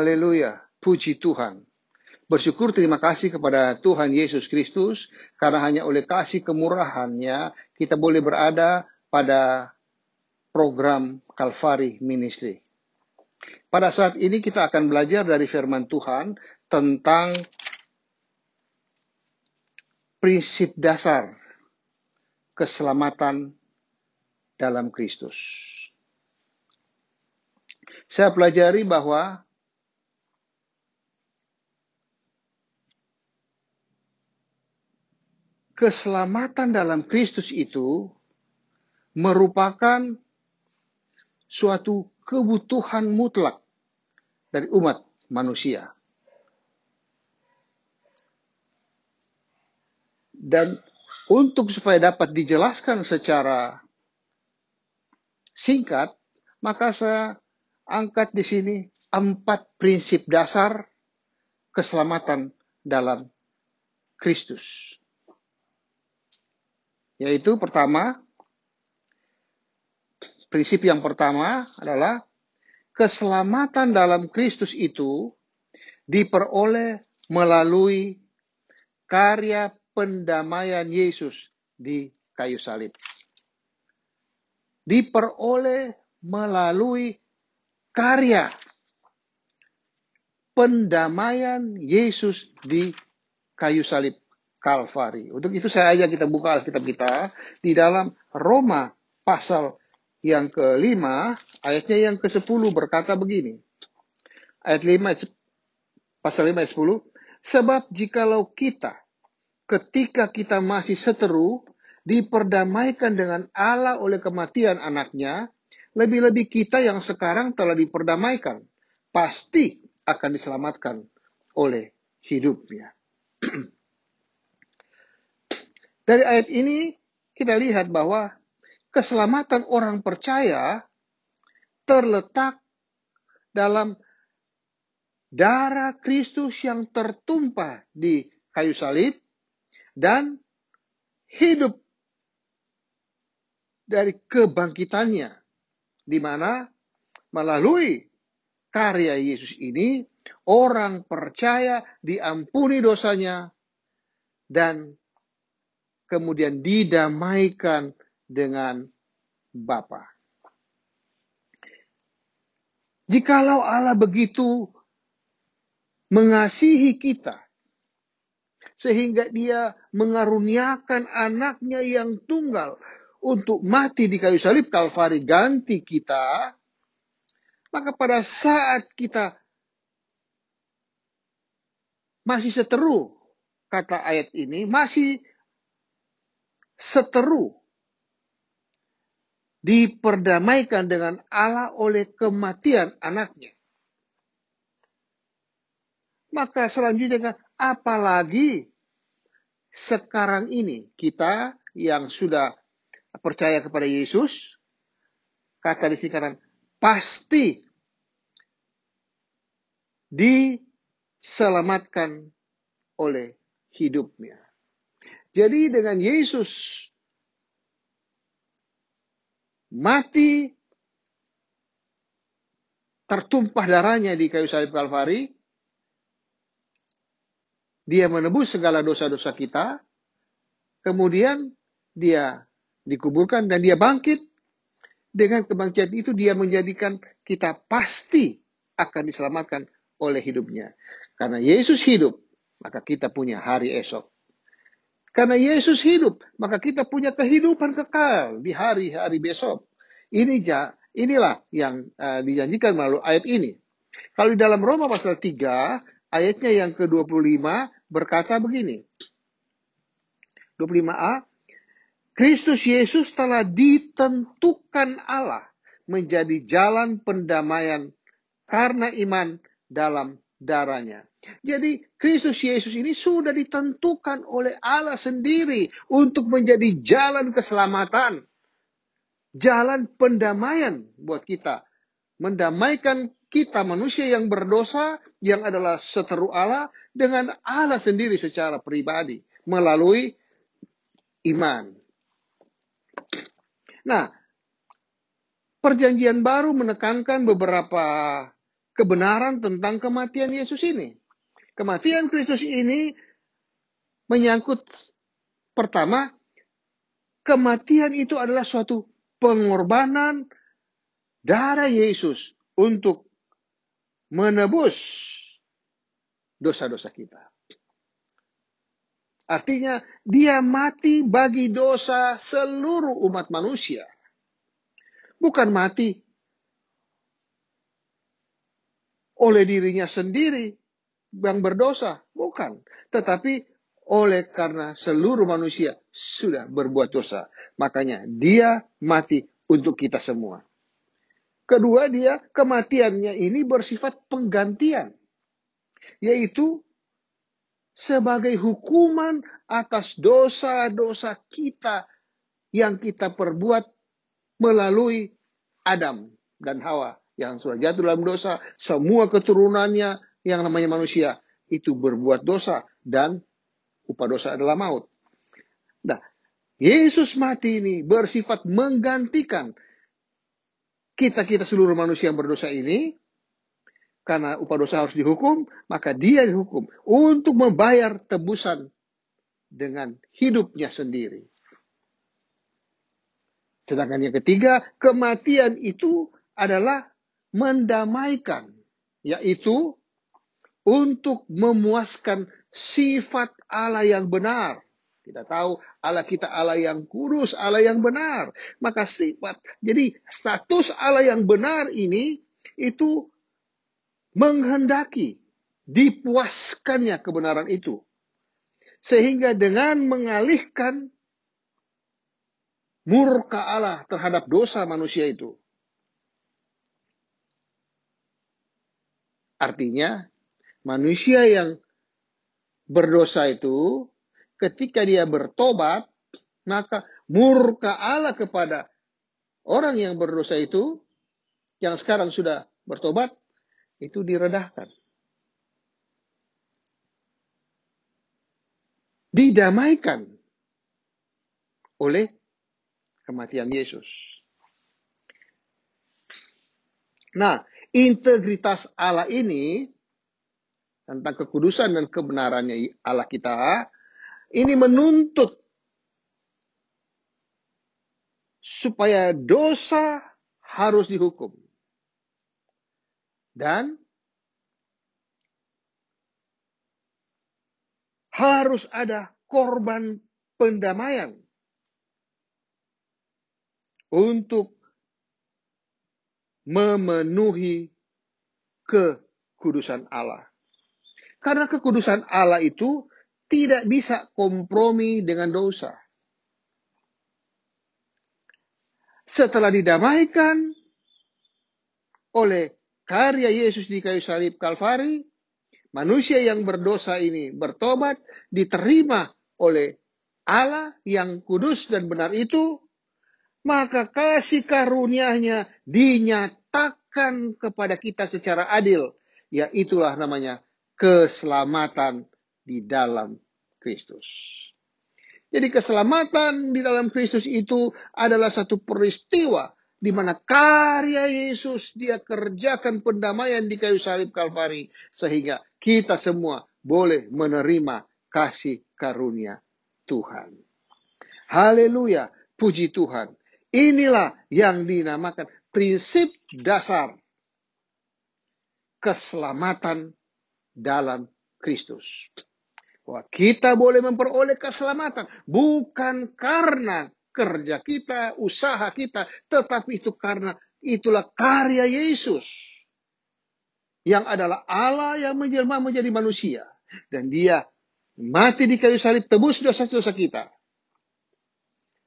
Haleluya, puji Tuhan. Bersyukur terima kasih kepada Tuhan Yesus Kristus, karena hanya oleh kasih kemurahan-Nya kita boleh berada pada program Calvary Ministry. Pada saat ini kita akan belajar dari firman Tuhan tentang prinsip dasar keselamatan dalam Kristus. Saya pelajari bahwa keselamatan dalam Kristus itu merupakan suatu kebutuhan mutlak dari umat manusia. Dan untuk supaya dapat dijelaskan secara singkat, maka saya angkat di sini 4 prinsip dasar keselamatan dalam Kristus. Yaitu prinsip yang pertama adalah keselamatan dalam Kristus itu diperoleh melalui karya pendamaian Yesus di kayu salib. Diperoleh melalui karya pendamaian Yesus di kayu salib Kalvari. Untuk itu saya ajak kita buka Alkitab kita di dalam Roma pasal yang ke-5, ayatnya yang ke-10 berkata begini. Ayat 5, pasal 5 ayat 10. Sebab jikalau kita, ketika kita masih seteru, diperdamaikan dengan Allah oleh kematian anaknya, lebih-lebih kita yang sekarang telah diperdamaikan, pasti akan diselamatkan oleh hidupnya. Dari ayat ini kita lihat bahwa keselamatan orang percaya terletak dalam darah Kristus yang tertumpah di kayu salib dan hidup dari kebangkitannya, di mana melalui karya Yesus ini orang percaya diampuni dosanya dan kemudian didamaikan dengan Bapa. Jikalau Allah begitu mengasihi kita, sehingga Dia mengaruniakan anaknya yang tunggal untuk mati di kayu salib Kalvari ganti kita, maka pada saat kita masih seteru, kata ayat ini, masih seteru, diperdamaikan dengan Allah oleh kematian anaknya. Maka selanjutnya, apalagi sekarang ini kita yang sudah percaya kepada Yesus, kata di sini pasti diselamatkan oleh hidupnya. Jadi dengan Yesus mati, tertumpah darahnya di kayu salib Kalvari, Dia menebus segala dosa-dosa kita, kemudian Dia dikuburkan dan Dia bangkit. Dengan kebangkitan itu Dia menjadikan kita pasti akan diselamatkan oleh hidupnya. Karena Yesus hidup, maka kita punya hari esok. Karena Yesus hidup, maka kita punya kehidupan kekal di hari-hari besok. Inilah yang dijanjikan melalui ayat ini. Kalau di dalam Roma pasal 3, ayatnya yang ke-25 berkata begini. 25a, Kristus Yesus telah ditentukan Allah menjadi jalan pendamaian karena iman dalam darahnya. Jadi Kristus Yesus ini sudah ditentukan oleh Allah sendiri untuk menjadi jalan keselamatan, jalan pendamaian buat kita, mendamaikan kita manusia yang berdosa, yang adalah seteru Allah, dengan Allah sendiri secara pribadi melalui iman. Nah, Perjanjian Baru menekankan beberapa kebenaran tentang kematian Yesus ini. Kematian Kristus ini menyangkut, pertama, kematian itu adalah suatu pengorbanan darah Yesus untuk menebus dosa-dosa kita. Artinya, dia mati bagi dosa seluruh umat manusia. Bukan mati oleh dirinya sendiri yang berdosa. Bukan. Tetapi oleh karena seluruh manusia sudah berbuat dosa. Makanya dia mati untuk kita semua. Kedua, kematiannya ini bersifat penggantian. Yaitu sebagai hukuman atas dosa-dosa kita yang kita perbuat melalui Adam dan Hawa yang sudah jatuh dalam dosa. Semua keturunannya yang namanya manusia itu berbuat dosa dan upah dosa adalah maut. Nah, Yesus mati ini bersifat menggantikan kita seluruh manusia yang berdosa ini. Karena upah dosa harus dihukum, maka dia dihukum untuk membayar tebusan dengan hidupnya sendiri. Sedangkan yang ketiga, kematian itu adalah mendamaikan, yaitu untuk memuaskan sifat Allah yang benar. Kita tahu Allah kita Allah yang kudus, Allah yang benar. Maka jadi status Allah yang benar ini itu menghendaki dipuaskannya kebenaran itu. Sehingga dengan mengalihkan murka Allah terhadap dosa manusia itu. Artinya, manusia yang berdosa itu, ketika dia bertobat, maka murka Allah kepada orang yang berdosa itu, yang sekarang sudah bertobat, itu diredahkan. Didamaikan oleh kematian Yesus. Nah, integritas Allah ini, tentang kekudusan dan kebenarannya Allah kita, ini menuntut supaya dosa harus dihukum. Dan harus ada korban pendamaian untuk memenuhi kekudusan Allah. Karena kekudusan Allah itu tidak bisa kompromi dengan dosa. Setelah didamaikan oleh karya Yesus di kayu salib Kalvari, manusia yang berdosa ini bertobat, diterima oleh Allah yang kudus dan benar itu, maka kasih karunia-Nya dinyatakan kepada kita secara adil. Yaitulah namanya keselamatan di dalam Kristus. Jadi keselamatan di dalam Kristus itu adalah satu peristiwa di mana karya Yesus dia kerjakan pendamaian di kayu salib Kalvari sehingga kita semua boleh menerima kasih karunia Tuhan. Haleluya, puji Tuhan. Inilah yang dinamakan prinsip dasar keselamatan dalam Kristus. Bahwa kita boleh memperoleh keselamatan bukan karena kerja kita, usaha kita, tetapi itu karena itulah karya Yesus yang adalah Allah yang menjelma menjadi manusia dan dia mati di kayu salib tebus dosa-dosa kita,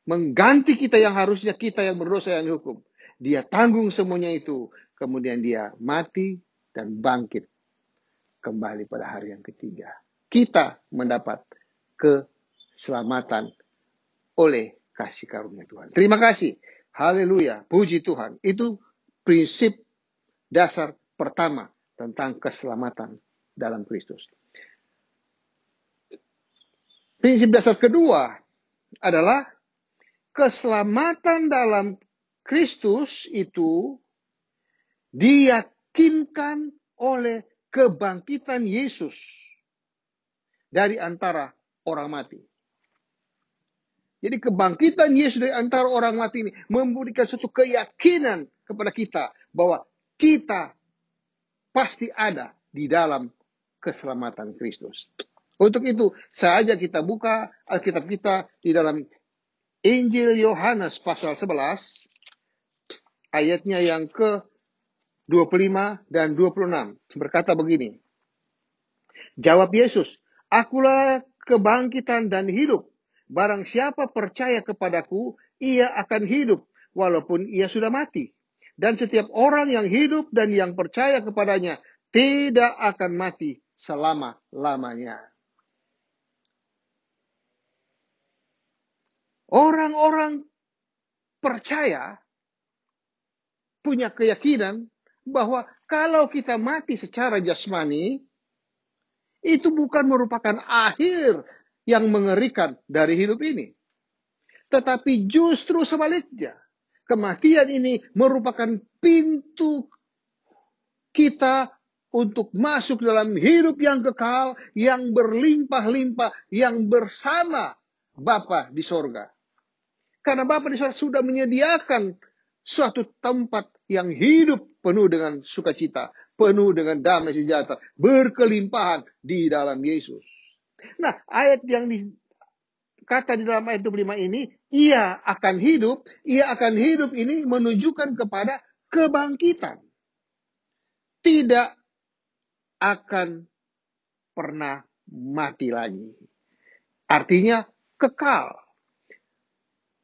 mengganti kita yang harusnya kita yang berdosa yang dihukum. Dia tanggung semuanya itu, kemudian dia mati dan bangkit kembali pada hari yang ketiga. Kita mendapat keselamatan oleh kasih karunia Tuhan. Terima kasih. Haleluya. Puji Tuhan. Itu prinsip dasar pertama tentang keselamatan dalam Kristus. Prinsip dasar kedua adalah keselamatan dalam Kristus itu diyakinkan oleh kebangkitan Yesus dari antara orang mati. Jadi kebangkitan Yesus dari antara orang mati ini memberikan suatu keyakinan kepada kita bahwa kita pasti ada di dalam keselamatan Kristus. Untuk itu, saya ajak kita buka Alkitab kita di dalam Injil Yohanes pasal 11, ayatnya yang ke-25 dan 26. Berkata begini, jawab Yesus, akulah kebangkitan dan hidup. Barang siapa percaya kepadaku, ia akan hidup, walaupun ia sudah mati. Dan setiap orang yang hidup dan yang percaya kepadanya, tidak akan mati selama-lamanya. Orang-orang percaya, punya keyakinan, bahwa kalau kita mati secara jasmani, itu bukan merupakan akhir yang mengerikan dari hidup ini. Tetapi justru sebaliknya. Kematian ini merupakan pintu kita untuk masuk dalam hidup yang kekal, yang berlimpah-limpah, yang bersama Bapa di sorga. Karena Bapa di sorga sudah menyediakan suatu tempat yang hidup penuh dengan sukacita, penuh dengan damai sejahtera, berkelimpahan di dalam Yesus. Nah, ayat yang kata di dalam ayat 25 ini, ia akan hidup ini menunjukkan kepada kebangkitan. Tidak akan pernah mati lagi. Artinya kekal.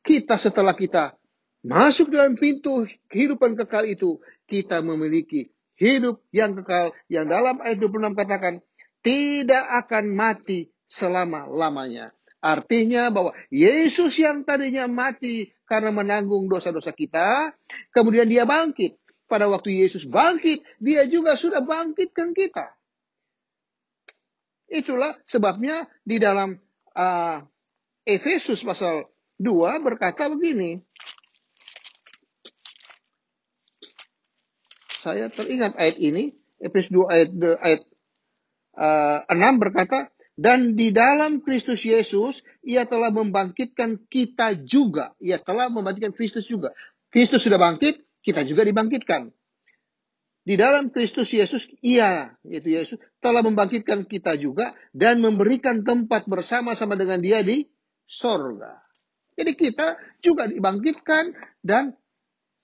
Kita setelah kita masuk dalam pintu kehidupan kekal itu, kita memiliki hidup yang kekal, yang dalam ayat 26 katakan, tidak akan mati selama-lamanya. Artinya bahwa Yesus yang tadinya mati karena menanggung dosa-dosa kita, kemudian dia bangkit. Pada waktu Yesus bangkit, dia juga sudah bangkitkan kita. Itulah sebabnya di dalam Efesus pasal 2 berkata begini. Saya teringat ayat ini, Efesus 2 ayat 6 berkata, dan di dalam Kristus Yesus, ia telah membangkitkan kita juga. Ia telah membangkitkan Kristus juga. Kristus sudah bangkit, kita juga dibangkitkan. Di dalam Kristus Yesus, ia, yaitu Yesus, telah membangkitkan kita juga dan memberikan tempat bersama-sama dengan dia di sorga. Jadi kita juga dibangkitkan dan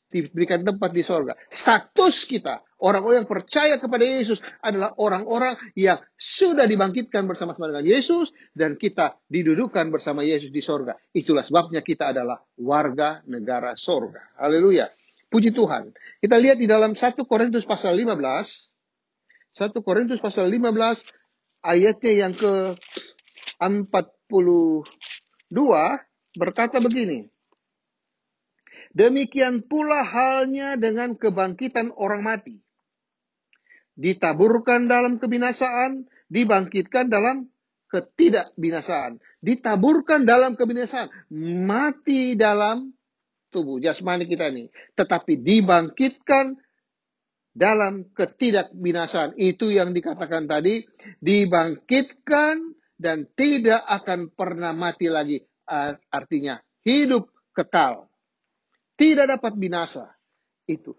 diberikan tempat di sorga. Status kita, orang-orang yang percaya kepada Yesus adalah orang-orang yang sudah dibangkitkan bersama-sama dengan Yesus dan kita didudukan bersama Yesus di sorga. Itulah sebabnya kita adalah warga negara sorga. Haleluya. Puji Tuhan. Kita lihat di dalam 1 Korintus pasal 15. 1 Korintus pasal 15 ayatnya yang ke-42 berkata begini. Demikian pula halnya dengan kebangkitan orang mati. Ditaburkan dalam kebinasaan, dibangkitkan dalam ketidakbinasaan. Ditaburkan dalam kebinasaan, mati dalam tubuh jasmani kita ini. Tetapi dibangkitkan dalam ketidakbinasaan. Itu yang dikatakan tadi, dibangkitkan dan tidak akan pernah mati lagi. Artinya hidup kekal. Tidak dapat binasa. Itu.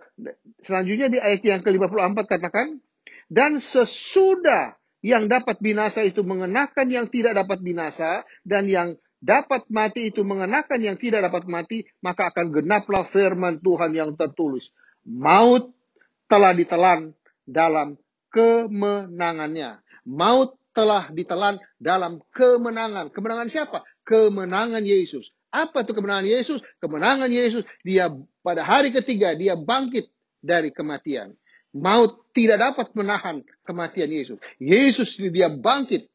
Selanjutnya di ayat yang ke-54 katakan, dan sesudah yang dapat binasa itu mengenakan yang tidak dapat binasa, dan yang dapat mati itu mengenakan yang tidak dapat mati, maka akan genaplah firman Tuhan yang tertulis. Maut telah ditelan dalam kemenangannya. Maut telah ditelan dalam kemenangan. Kemenangan siapa? Kemenangan Yesus. Apa itu kemenangan Yesus? Kemenangan Yesus, dia pada hari ketiga, dia bangkit dari kematian. Maut tidak dapat menahan kematian Yesus. Yesus dia bangkit.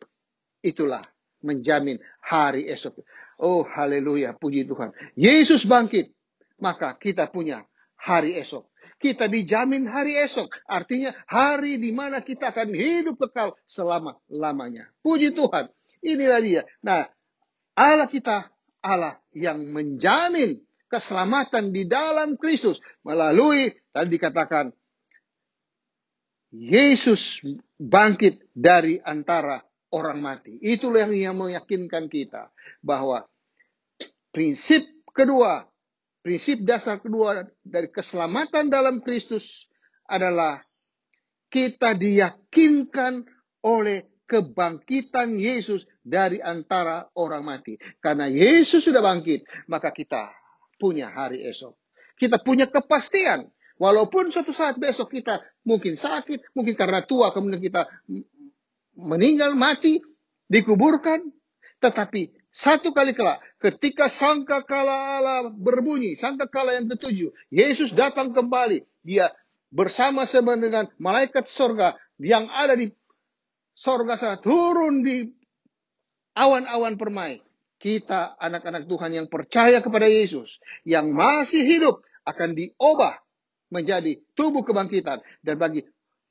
Itulah menjamin hari esok. Oh haleluya, puji Tuhan. Yesus bangkit, maka kita punya hari esok. Kita dijamin hari esok. Artinya hari di mana kita akan hidup kekal selama-lamanya. Puji Tuhan. Inilah dia. Nah, Allah kita, Allah yang menjamin keselamatan di dalam Kristus melalui, tadi dikatakan, Yesus bangkit dari antara orang mati. Itulah yang meyakinkan kita bahwa prinsip kedua, prinsip dasar kedua dari keselamatan dalam Kristus adalah kita diyakinkan oleh kebangkitan Yesus dari antara orang mati. Karena Yesus sudah bangkit, maka kita punya hari esok. Kita punya kepastian. Walaupun suatu saat besok kita mungkin sakit, mungkin karena tua, kemudian kita meninggal, mati, dikuburkan. Tetapi satu kali kelak, ketika sangkakala Allah berbunyi, sangkakala yang ketujuh, Yesus datang kembali. Dia bersama-sama dengan malaikat sorga yang ada di sorga sana, turun di awan-awan permai. Kita anak-anak Tuhan yang percaya kepada Yesus, yang masih hidup, akan diubah menjadi tubuh kebangkitan. Dan bagi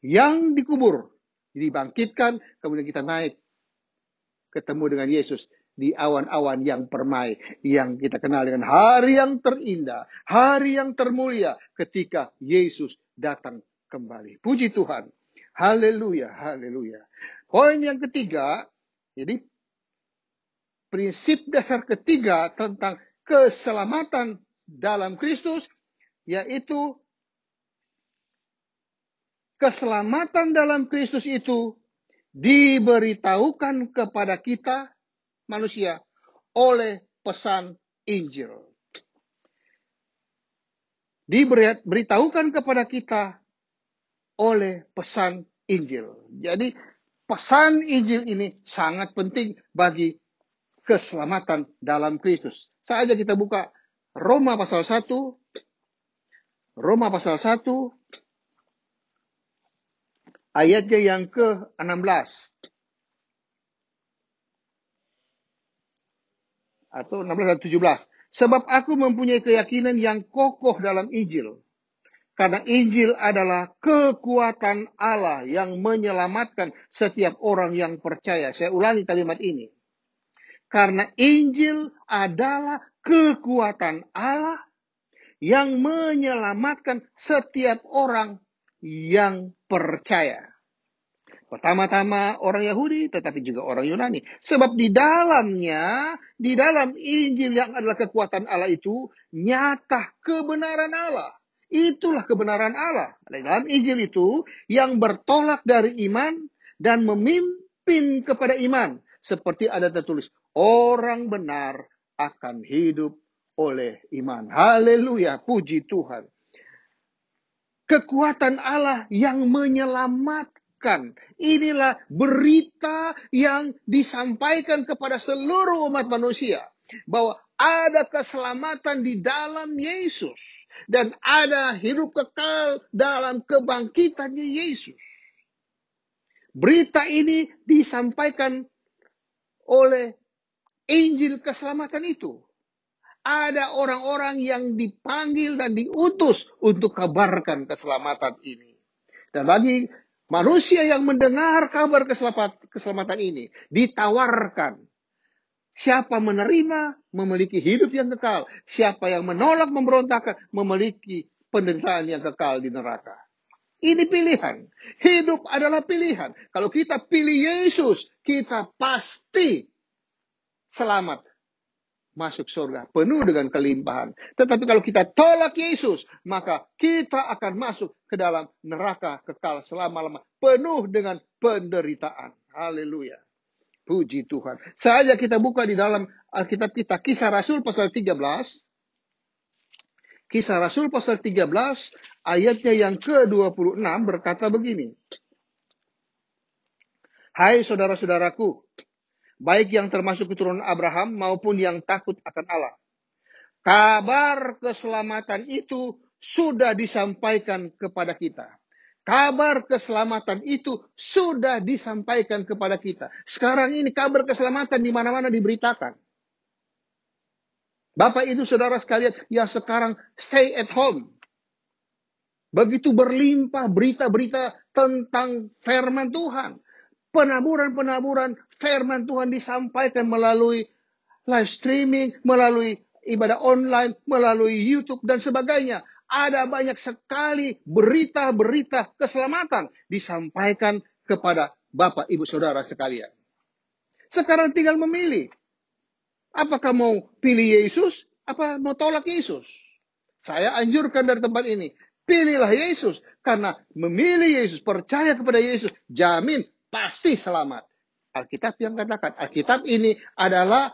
yang dikubur, dibangkitkan, kemudian kita naik ketemu dengan Yesus di awan-awan yang permai, yang kita kenal dengan hari yang terindah, hari yang termulia ketika Yesus datang kembali. Puji Tuhan. Haleluya, haleluya. Poin yang ketiga, jadi prinsip dasar ketiga tentang keselamatan dalam Kristus, yaitu keselamatan dalam Kristus itu diberitahukan kepada kita manusia oleh pesan Injil. Diberitahukan kepada kita oleh pesan Injil. Jadi pesan Injil ini sangat penting bagi keselamatan dalam Kristus. Saja kita buka Roma pasal 1. Roma pasal 1 ayatnya yang ke-16. Atau 16 dan 17. Sebab aku mempunyai keyakinan yang kokoh dalam Injil. Karena Injil adalah kekuatan Allah yang menyelamatkan setiap orang yang percaya. Saya ulangi kalimat ini. Karena Injil adalah kekuatan Allah yang menyelamatkan setiap orang yang percaya. Pertama-tama orang Yahudi, tetapi juga orang Yunani. Sebab di dalam Injil yang adalah kekuatan Allah itu, nyata kebenaran Allah. Itulah kebenaran Allah. Di dalam Injil itu, yang bertolak dari iman dan memimpin kepada iman. Seperti ada tertulis, orang benar akan hidup oleh iman. Haleluya, puji Tuhan. Kekuatan Allah yang menyelamatkan. Inilah berita yang disampaikan kepada seluruh umat manusia. Bahwa ada keselamatan di dalam Yesus. Dan ada hidup kekal dalam kebangkitannya Yesus. Berita ini disampaikan oleh Injil keselamatan itu. Ada orang-orang yang dipanggil dan diutus untuk kabarkan keselamatan ini. Dan bagi manusia yang mendengar kabar keselamatan ini, ditawarkan. Siapa menerima, memiliki hidup yang kekal. Siapa yang menolak, memberontak, memiliki penderitaan yang kekal di neraka. Ini pilihan. Hidup adalah pilihan. Kalau kita pilih Yesus, kita pasti selamat. Masuk surga penuh dengan kelimpahan. Tetapi kalau kita tolak Yesus, maka kita akan masuk ke dalam neraka kekal selama-lama penuh dengan penderitaan. Haleluya. Puji Tuhan. Saja kita buka di dalam Alkitab kita Kisah Rasul pasal 13. Kisah Rasul pasal 13 ayatnya yang ke-26 berkata begini. Hai saudara-saudaraku, baik yang termasuk keturunan Abraham maupun yang takut akan Allah. Kabar keselamatan itu sudah disampaikan kepada kita. Kabar keselamatan itu sudah disampaikan kepada kita. Sekarang ini kabar keselamatan di mana-mana diberitakan. Bapak, Ibu, saudara sekalian yang sekarang stay at home. Begitu berlimpah berita-berita tentang firman Tuhan. Penaburan-penaburan firman Tuhan disampaikan melalui live streaming, melalui ibadah online, melalui YouTube dan sebagainya. ada banyak sekali berita-berita keselamatan disampaikan kepada Bapak, Ibu, Saudara sekalian. Sekarang tinggal memilih. Apakah mau pilih Yesus, apa mau tolak Yesus? Saya anjurkan dari tempat ini, pilihlah Yesus. Karena memilih Yesus, percaya kepada Yesus, jamin pasti selamat. Alkitab yang katakan, Alkitab ini adalah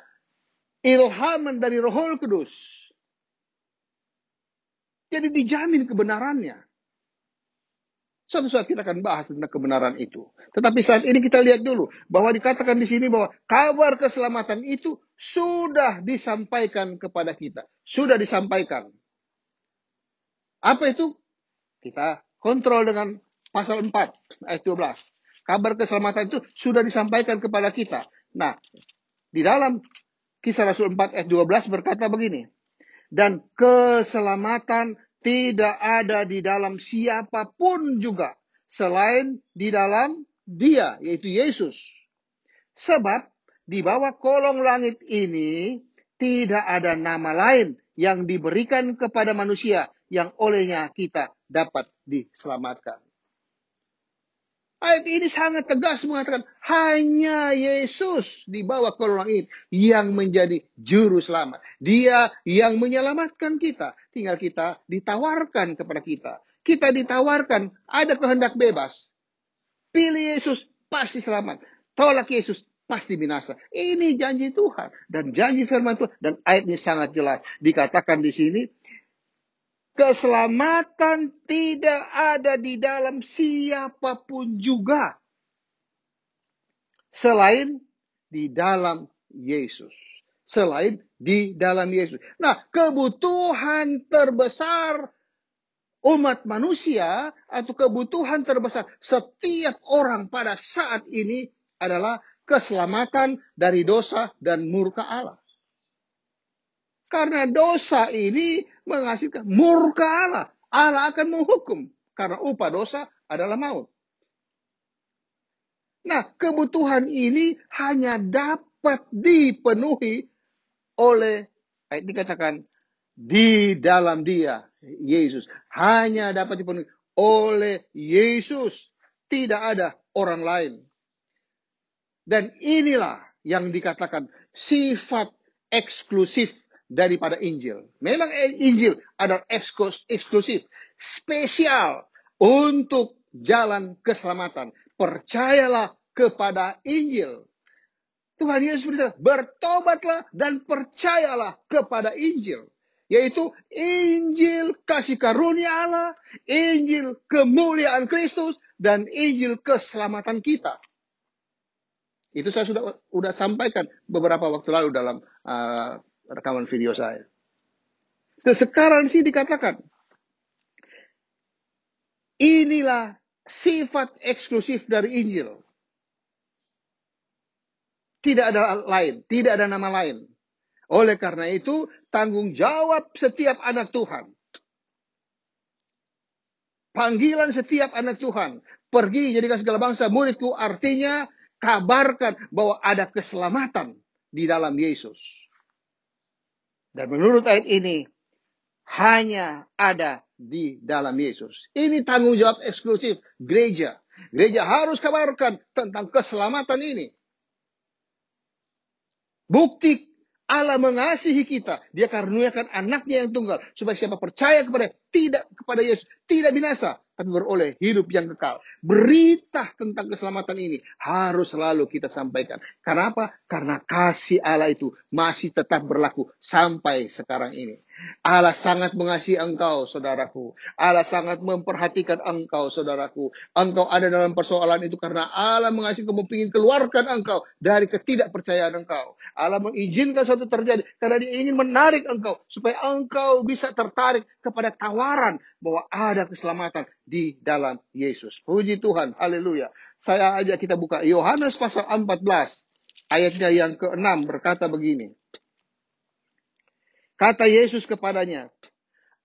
ilhaman dari Roh Kudus. Jadi dijamin kebenarannya. Suatu saat kita akan bahas tentang kebenaran itu. Tetapi saat ini kita lihat dulu bahwa dikatakan di sini bahwa kabar keselamatan itu sudah disampaikan kepada kita. Sudah disampaikan. Apa itu? Kita kontrol dengan pasal 4 ayat 12. Kabar keselamatan itu sudah disampaikan kepada kita. Nah, di dalam Kisah Rasul 4 ayat 12 berkata begini. Dan keselamatan tidak ada di dalam siapapun juga selain di dalam Dia, yaitu Yesus. Sebab di bawah kolong langit ini tidak ada nama lain yang diberikan kepada manusia yang olehnya kita dapat diselamatkan. Ayat ini sangat tegas mengatakan hanya Yesus di bawah kolong langit yang menjadi juru selamat. Dia yang menyelamatkan kita. Tinggal kita ditawarkan kepada kita. Kita ditawarkan ada kehendak bebas. Pilih Yesus pasti selamat. Tolak Yesus pasti binasa. Ini janji Tuhan dan janji firman Tuhan, dan ayatnya sangat jelas. Dikatakan di sini keselamatan tidak ada di dalam siapapun juga selain di dalam Yesus. Selain di dalam Yesus. Nah, kebutuhan terbesar umat manusia atau kebutuhan terbesar setiap orang pada saat ini adalah keselamatan dari dosa dan murka Allah. Karena dosa ini menghasilkan murka Allah. Allah akan menghukum. Karena upah dosa adalah maut. Nah, kebutuhan ini hanya dapat dipenuhi oleh, dikatakan, di dalam Dia, Yesus. Hanya dapat dipenuhi oleh Yesus. Tidak ada orang lain. Dan inilah yang dikatakan sifat eksklusif daripada Injil. Memang Injil adalah eksklusif, spesial untuk jalan keselamatan. Percayalah kepada Injil. Tuhan Yesus berkata, bertobatlah dan percayalah kepada Injil. Yaitu Injil kasih karunia Allah, Injil kemuliaan Kristus, dan Injil keselamatan kita. Itu saya sudah sampaikan beberapa waktu lalu dalam rekaman video saya. Dan sekarang sih dikatakan, inilah sifat eksklusif dari Injil. Tidak ada lain, tidak ada nama lain. Oleh karena itu, tanggung jawab setiap anak Tuhan. Panggilan setiap anak Tuhan. Pergi jadikan segala bangsa muridku, artinya kabarkan bahwa ada keselamatan di dalam Yesus. Dan menurut ayat ini, hanya ada di dalam Yesus. Ini tanggung jawab eksklusif gereja. Gereja harus kabarkan tentang keselamatan ini. Bukti Allah mengasihi kita. Dia karuniakan anaknya yang tunggal. Supaya siapa percaya kepada Yesus tidak binasa, tapi beroleh hidup yang kekal. Berita tentang keselamatan ini harus selalu kita sampaikan. Kenapa? Karena kasih Allah itu masih tetap berlaku sampai sekarang ini. Allah sangat mengasihi engkau, saudaraku. Allah sangat memperhatikan engkau, saudaraku. Engkau ada dalam persoalan itu karena Allah mengasihi kamu, ingin keluarkan engkau dari ketidakpercayaan engkau. Allah mengizinkan suatu terjadi karena Dia ingin menarik engkau supaya engkau bisa tertarik kepada tawaran bahwa ada keselamatan di dalam Yesus. Puji Tuhan, haleluya. Saya ajak kita buka Yohanes pasal 14, ayatnya yang ke-6 berkata begini. Kata Yesus kepadanya,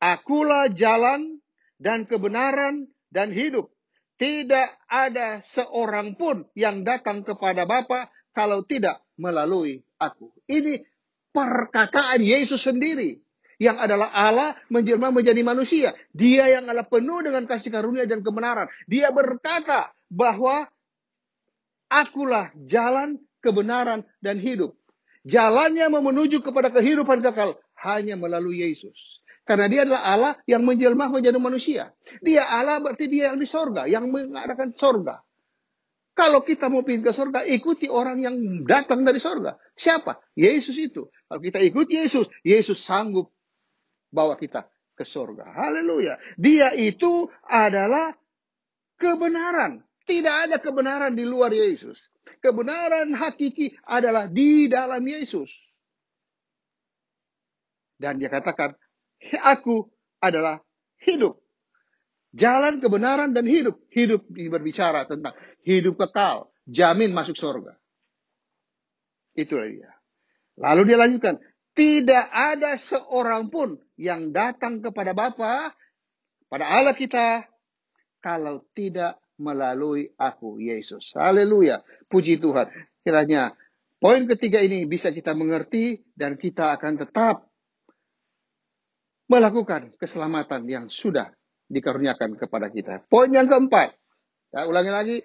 Akulah jalan dan kebenaran dan hidup. Tidak ada seorang pun yang datang kepada Bapa kalau tidak melalui aku. Ini perkataan Yesus sendiri yang adalah Allah menjelma menjadi manusia. Dia yang adalah penuh dengan kasih karunia dan kebenaran. Dia berkata bahwa akulah jalan, kebenaran, dan hidup. Jalannya menuju kepada kehidupan kekal hanya melalui Yesus. Karena dia adalah Allah yang menjelma menjadi manusia. Dia Allah berarti dia yang di sorga, yang mengadakan sorga. Kalau kita mau pergi ke sorga, ikuti orang yang datang dari sorga. Siapa? Yesus itu. Kalau kita ikuti Yesus, Yesus sanggup bawa kita ke sorga. Haleluya. Dia itu adalah kebenaran. Tidak ada kebenaran di luar Yesus. Kebenaran hakiki adalah di dalam Yesus. Dan dia katakan, aku adalah hidup. Jalan kebenaran dan hidup. Hidup berbicara tentang hidup kekal. Jamin masuk surga. Itulah dia. Lalu dia lanjutkan. Tidak ada seorang pun yang datang kepada Bapa, pada Allah kita, kalau tidak melalui aku, Yesus. Haleluya. Puji Tuhan. Kiranya poin ketiga ini bisa kita mengerti dan kita akan tetap melakukan keselamatan yang sudah dikaruniakan kepada kita. Poin yang keempat. Saya ulangi lagi.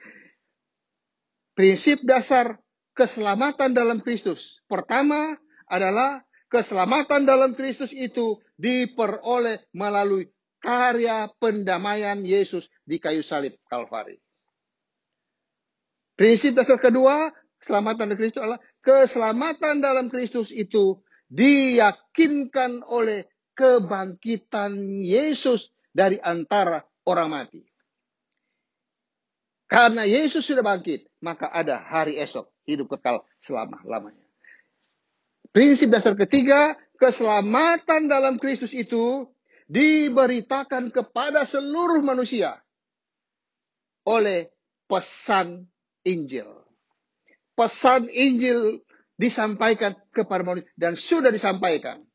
Prinsip dasar keselamatan dalam Kristus. Pertama adalah keselamatan dalam Kristus itu diperoleh melalui karya pendamaian Yesus di kayu salib Kalvari. Prinsip dasar kedua, keselamatan dalam Kristus adalah keselamatan dalam Kristus itu diyakinkan oleh kebangkitan Yesus dari antara orang mati. Karena Yesus sudah bangkit, maka ada hari esok, hidup kekal selama-lamanya. Prinsip dasar ketiga, keselamatan dalam Kristus itu diberitakan kepada seluruh manusia oleh pesan Injil. Pesan Injil disampaikan kepada manusia dan sudah disampaikan.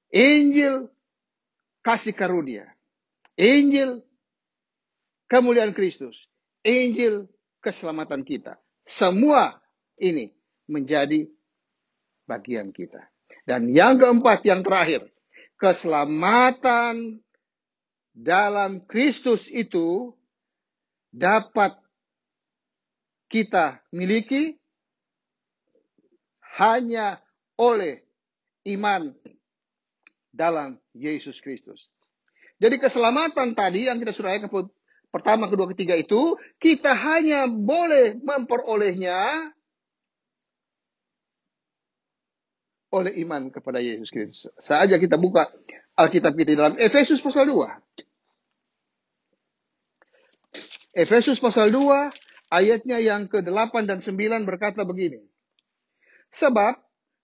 Injil kasih karunia. Injil kemuliaan Kristus. Injil keselamatan kita. Semua ini menjadi bagian kita. Dan yang keempat, yang terakhir. Keselamatan dalam Kristus itu dapat kita miliki hanya oleh iman dalam Yesus Kristus. Jadi keselamatan tadi yang kita sudah lihat pertama, kedua, ketiga itu kita hanya boleh memperolehnya oleh iman kepada Yesus Kristus. Saja kita buka Alkitab kita dalam Efesus pasal 2. Efesus pasal 2 ayatnya yang ke-8 dan 9 berkata begini. Sebab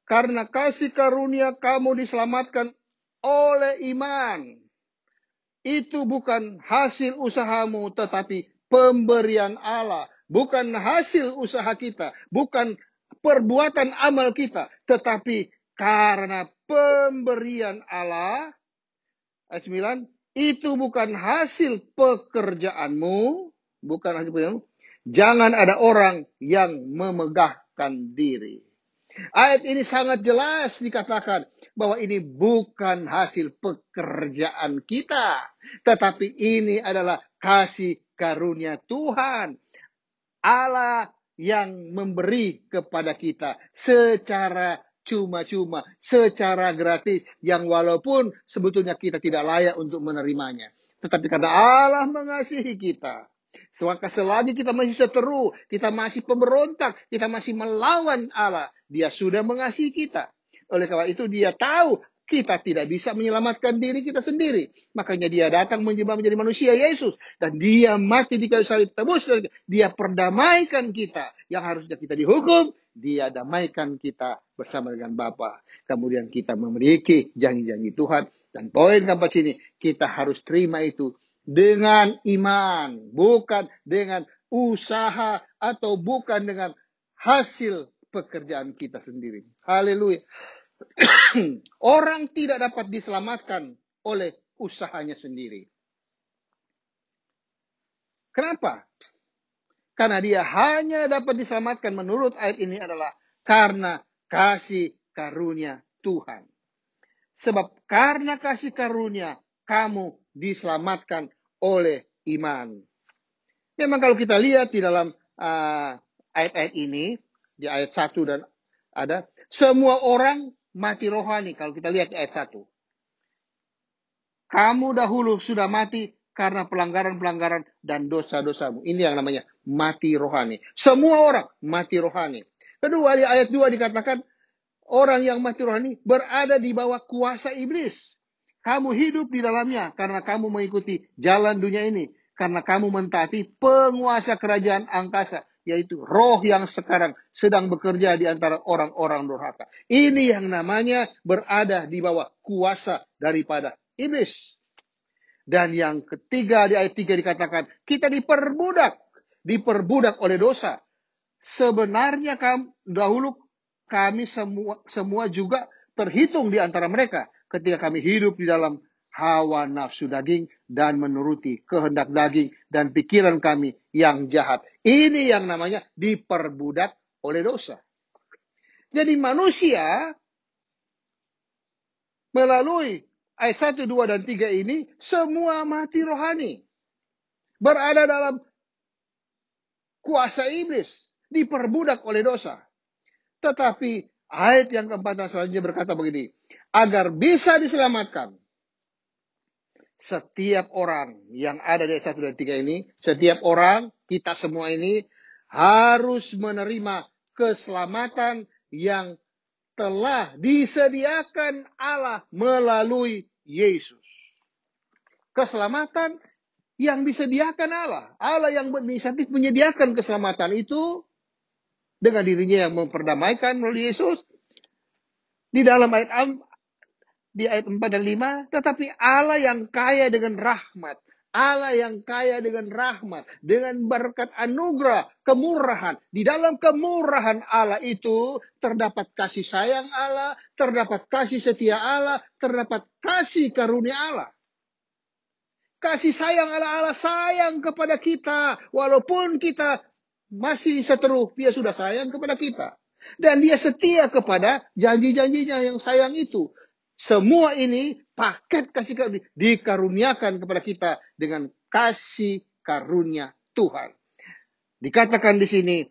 karena kasih karunia kamu diselamatkan oleh iman. Itu bukan hasil usahamu, tetapi pemberian Allah. Bukan hasil usaha kita, bukan perbuatan amal kita, tetapi karena pemberian Allah. Ayat 9, itu bukan hasil pekerjaanmu, bukan hasil pekerjaanmu. Jangan ada orang yang memegahkan diri. Ayat ini sangat jelas dikatakan bahwa ini bukan hasil pekerjaan kita, tetapi ini adalah kasih karunia Tuhan. Allah yang memberi kepada kita secara cuma-cuma, secara gratis, yang walaupun sebetulnya kita tidak layak untuk menerimanya. Tetapi karena Allah mengasihi kita, maka selagi kita masih seteru, kita masih pemberontak, kita masih melawan Allah, Dia sudah mengasihi kita. Oleh karena itu dia tahu kita tidak bisa menyelamatkan diri kita sendiri. Makanya dia datang menjadi manusia Yesus. Dan dia mati di kayu salib tebus. Dia perdamaikan kita. Yang harusnya kita dihukum, dia damaikan kita bersama dengan Bapa. Kemudian kita memiliki janji-janji Tuhan. Dan poin keempat sini, kita harus terima itu dengan iman, bukan dengan usaha atau bukan dengan hasil pekerjaan kita sendiri. Haleluya. Orang tidak dapat diselamatkan oleh usahanya sendiri. Kenapa? Karena dia hanya dapat diselamatkan menurut ayat ini adalah karena kasih karunia Tuhan. Sebab karena kasih karunia, kamu diselamatkan oleh iman. Memang kalau kita lihat di dalam ayat-ayat ini, di ayat 1 dan ada, semua orang mati rohani. Kalau kita lihat di ayat 1. Kamu dahulu sudah mati karena pelanggaran-pelanggaran dan dosa-dosamu. Ini yang namanya mati rohani. Semua orang mati rohani. Kedua, di ayat 2 dikatakan, orang yang mati rohani berada di bawah kuasa iblis. Kamu hidup di dalamnya karena kamu mengikuti jalan dunia ini. Karena kamu mentaati penguasa kerajaan angkasa, yaitu roh yang sekarang sedang bekerja di antara orang-orang durhaka. Ini yang namanya berada di bawah kuasa daripada iblis. Dan yang ketiga di ayat 3 dikatakan, kita diperbudak oleh dosa. Sebenarnya dahulu kami semua juga terhitung di antara mereka ketika kami hidup di dalam hawa nafsu daging dan menuruti kehendak daging dan pikiran kami yang jahat. Ini yang namanya diperbudak oleh dosa. Jadi manusia melalui ayat 1, 2, dan 3 ini semua mati rohani. Berada dalam kuasa iblis. Diperbudak oleh dosa. Tetapi ayat yang keempat dan selanjutnya berkata begini. Agar bisa diselamatkan. Setiap orang yang ada di ayat 1 dan 3 ini. Setiap orang, kita semua ini harus menerima keselamatan yang telah disediakan Allah melalui Yesus. Keselamatan yang disediakan Allah. Allah yang berinisiatif menyediakan keselamatan itu dengan dirinya yang memperdamaikan melalui Yesus. Di dalam di ayat 4 dan 5, tetapi Allah yang kaya dengan rahmat. Allah yang kaya dengan rahmat, dengan berkat anugerah, kemurahan. Di dalam kemurahan Allah itu terdapat kasih sayang Allah, terdapat kasih setia Allah, terdapat kasih karunia Allah. Kasih sayang Allah sayang kepada kita. Walaupun kita masih seteru, dia sudah sayang kepada kita. Dan dia setia kepada janji-janjinya yang sayang itu. Semua ini paket kasih karunia dikaruniakan kepada kita dengan kasih karunia Tuhan. Dikatakan di sini,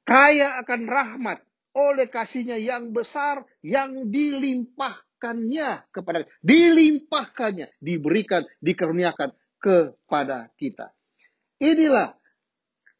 kaya akan rahmat oleh kasihnya yang besar yang dilimpahkannya kepada, dilimpahkannya, diberikan, dikaruniakan kepada kita. Inilah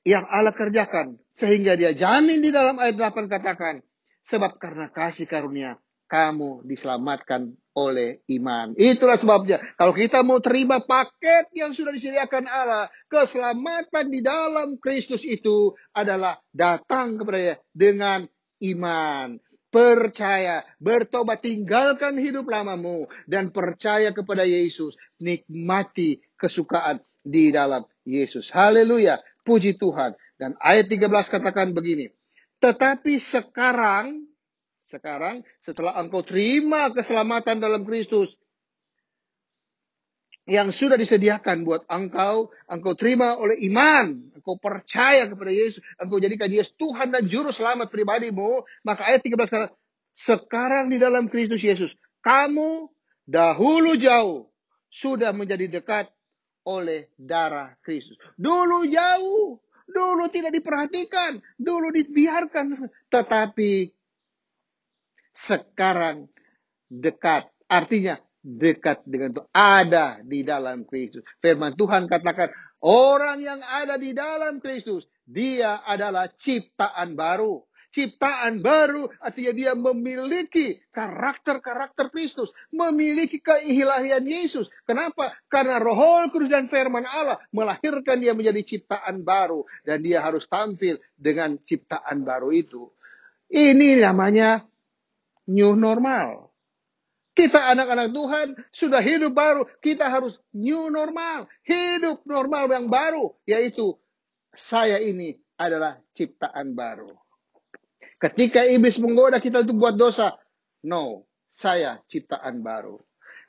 yang Allah kerjakan sehingga dia jamin di dalam ayat 8 katakan, sebab karena kasih karunia kamu diselamatkan oleh iman. Itulah sebabnya kalau kita mau terima paket yang sudah disediakan Allah, keselamatan di dalam Kristus itu adalah datang kepada dia dengan iman. Percaya, bertobat, tinggalkan hidup lamamu dan percaya kepada Yesus. Nikmati kesukaan di dalam Yesus. Haleluya, puji Tuhan. Dan ayat 13 katakan begini. Tetapi sekarang setelah engkau terima keselamatan dalam Kristus yang sudah disediakan buat engkau terima oleh iman, engkau percaya kepada Yesus, engkau jadikan Yesus Tuhan dan Juru Selamat pribadimu, maka ayat 13 kata, sekarang di dalam Kristus Yesus, kamu dahulu jauh sudah menjadi dekat oleh darah Kristus. Dulu jauh, dulu tidak diperhatikan, dulu dibiarkan, tetapi sekarang dekat. Artinya dekat dengan Tuhan. Ada di dalam Kristus. Firman Tuhan katakan, orang yang ada di dalam Kristus, dia adalah ciptaan baru. Ciptaan baru artinya dia memiliki karakter-karakter Kristus. Memiliki keilahian Yesus. Kenapa? Karena Roh Kudus dan firman Allah melahirkan dia menjadi ciptaan baru. Dan dia harus tampil dengan ciptaan baru itu. Ini namanya new normal. Kita anak-anak Tuhan sudah hidup baru. Kita harus new normal. Hidup normal yang baru. Yaitu saya ini adalah ciptaan baru. Ketika iblis menggoda kita untuk buat dosa. No, saya ciptaan baru.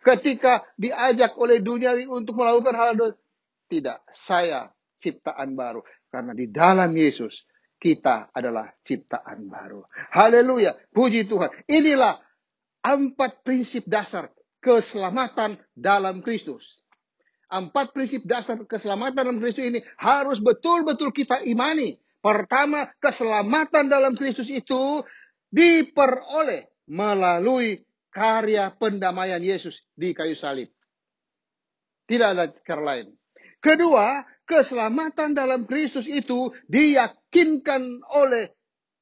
Ketika diajak oleh dunia untuk melakukan hal dosa. Tidak, saya ciptaan baru. Karena di dalam Yesus kita adalah ciptaan baru. Haleluya, puji Tuhan. Inilah 4 prinsip dasar keselamatan dalam Kristus. 4 prinsip dasar keselamatan dalam Kristus ini harus betul-betul kita imani. Pertama, keselamatan dalam Kristus itu diperoleh melalui karya pendamaian Yesus di kayu salib. Tidak ada cara lain. Kedua, keselamatan dalam Kristus itu diyakinkan oleh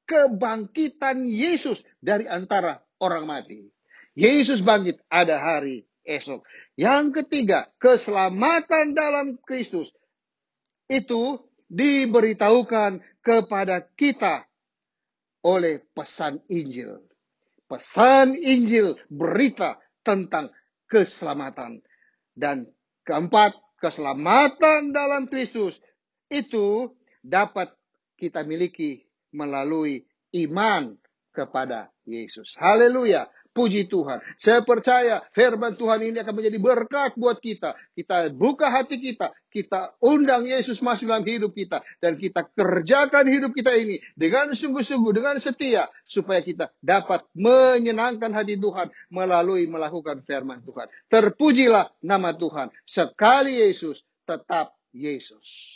kebangkitan Yesus dari antara orang mati. Yesus bangkit, ada hari esok. Yang ketiga, keselamatan dalam Kristus itu diberitahukan kepada kita oleh pesan Injil. Pesan Injil, berita tentang keselamatan. Dan keempat, keselamatan dalam Kristus itu dapat kita miliki melalui iman kepada Yesus. Haleluya. Puji Tuhan. Saya percaya firman Tuhan ini akan menjadi berkat buat kita. Kita buka hati kita. Kita undang Yesus masuk dalam hidup kita. Dan kita kerjakan hidup kita ini dengan sungguh-sungguh, dengan setia. Supaya kita dapat menyenangkan hati Tuhan melalui melakukan firman Tuhan. Terpujilah nama Tuhan. Sekali Yesus, tetap Yesus.